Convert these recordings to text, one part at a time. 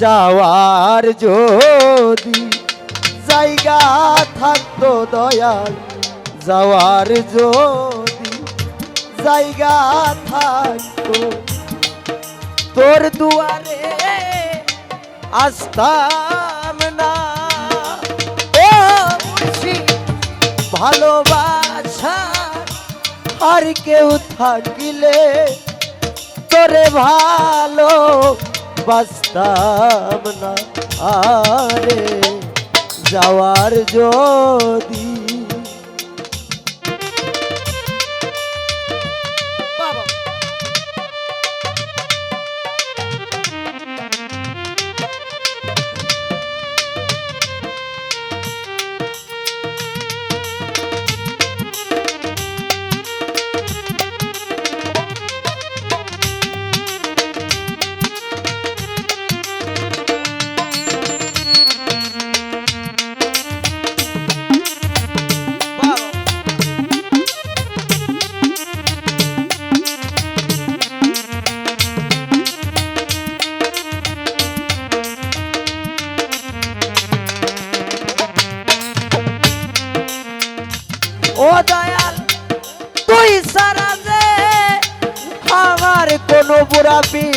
যাওয়ার যদি জায়গা থাকতো দয়াল, যাওয়ার যদি জায়গা থাকতো তোর দুয়ারে আসতাম না। ও মুর্শিদ ভালোবাসা আর কেউ থাকিলে তোরে ভালো বাসতাম না। আরে যাওয়ার যদি ও দয়াল তুই সারা যে আমার কোনো বুড়াবি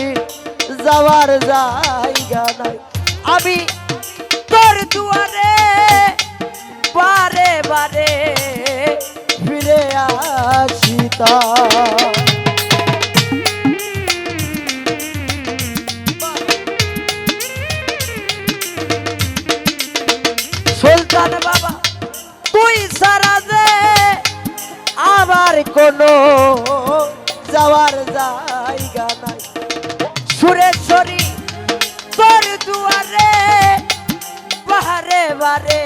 যাওয়ার জায়গা নাই। আমি তোর দুয়ারে বারে বারে ফিরে আসিতা। সুলতান বাবা তুই সারা যে আমার কোনো যাওয়ার জায়গা নাই। সুরেশ্বরী তোর দুয়ারে বারে বারে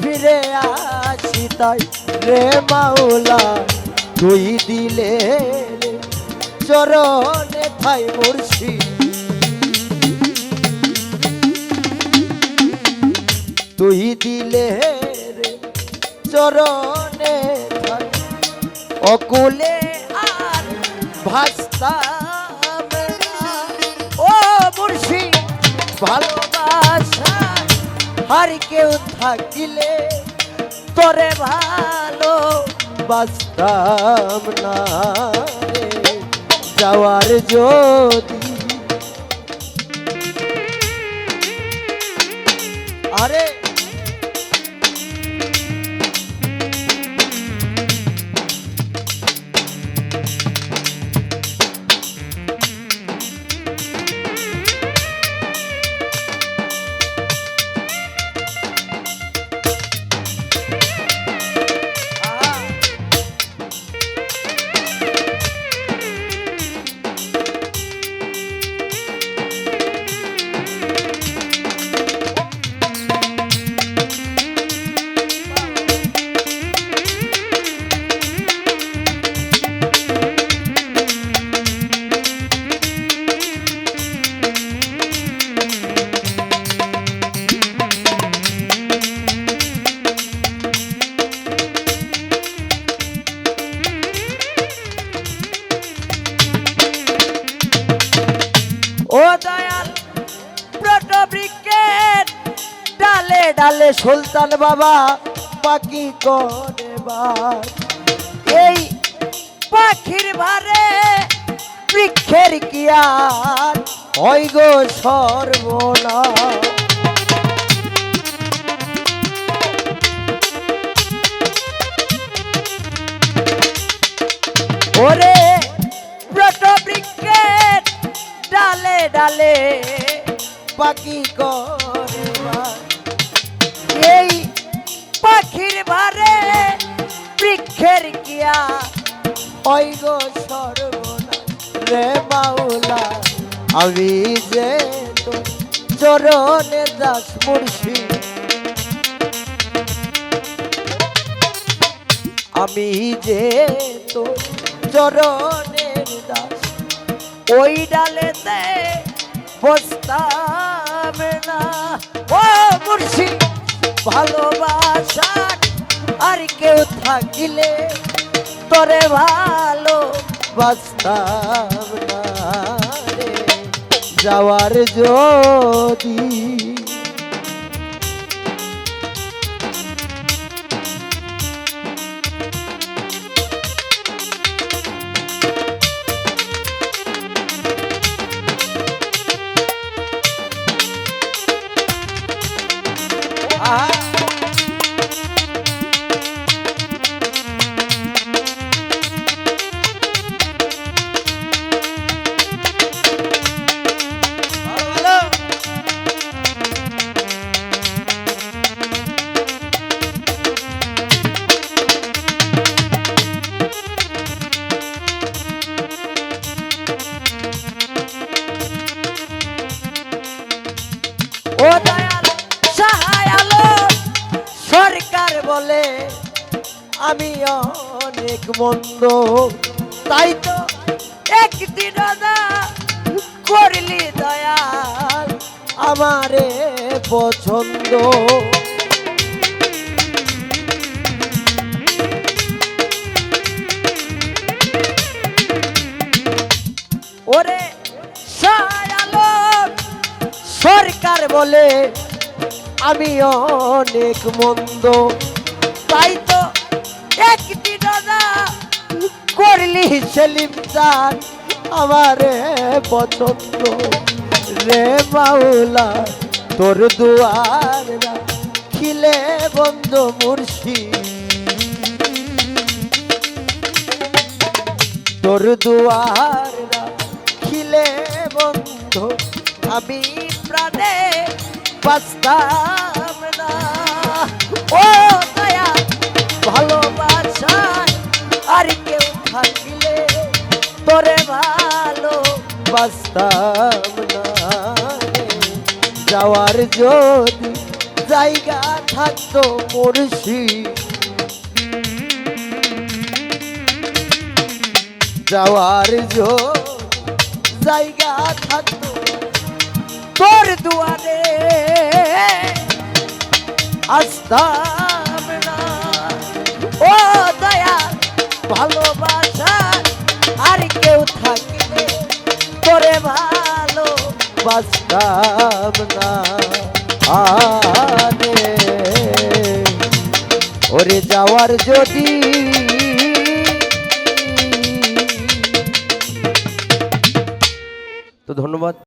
ফিরে আসি তাই রে মাওলা তুই দিলে চরণে ঠাই মুর্শিদ, তুই দিলে চরণে অকুলে আর ভাসতাম না। ও মুর্শিদ ভালোবাসা আর কেউ থাকিলে তোরে ভালো বাসতাম না। যাওয়ার যদি আরে ও দয়াল প্রটবৃক্ষের ডালে ডালে সুলতান বাবা পাখি করে বার। এই পাখির ভারে বৃক্ষের কি আর হয় গো সর্বনাশ। ওরে প্রটবৃক্ষের ডালে ডালে পাখি করে বার। এই পাখির ভারে বৃক্ষের কিয়া হয় গো সর্বনাশ রে মাওলা আমি যে তো চরণের দাস মুর্শিদ, আমি যে তো চরণের দাস ওই ডালেতে বসতাম না। ও মুর্শিদ ভালোবাসা আর কেউ থাকিলে তোরে ভালো বাসতাম না রে। যাওয়ার যদি ও দয়াল সহায় আলো সরকার বলে আমি অনেক মন্দ, তাই তো একদিন না করলি দয়াল আমারে পছন্দ। ওরে সহায় আলো সরকার বলে আমি অনেক মন্দ, তাই তো একদিন না করলি সেলিম চান আমারে পছন্দ। রে মাওলা তোর দুয়ার খিলে বন্ধ মুর্শিদ, তোর দুয়ার খিলে বন্ধ আমি প্রাণে বাঁচতাম না। ও দয়া ভালোবাসায় আর কেউ থাকলে তোরে ভালো বাঁচতাম না। যাওয়ার যদি জায়গা থাকতো মুর্শিদ, যাওয়ার জায়গা থাকতো তোর দুয়ারে আসতাম না। ও দয়া ভালোবাসা আর কেউ থাকলে তোরে ভালো বাঁচতাম না। আরে ওরে যাওয়ার যদি তো ধন্যবাদ।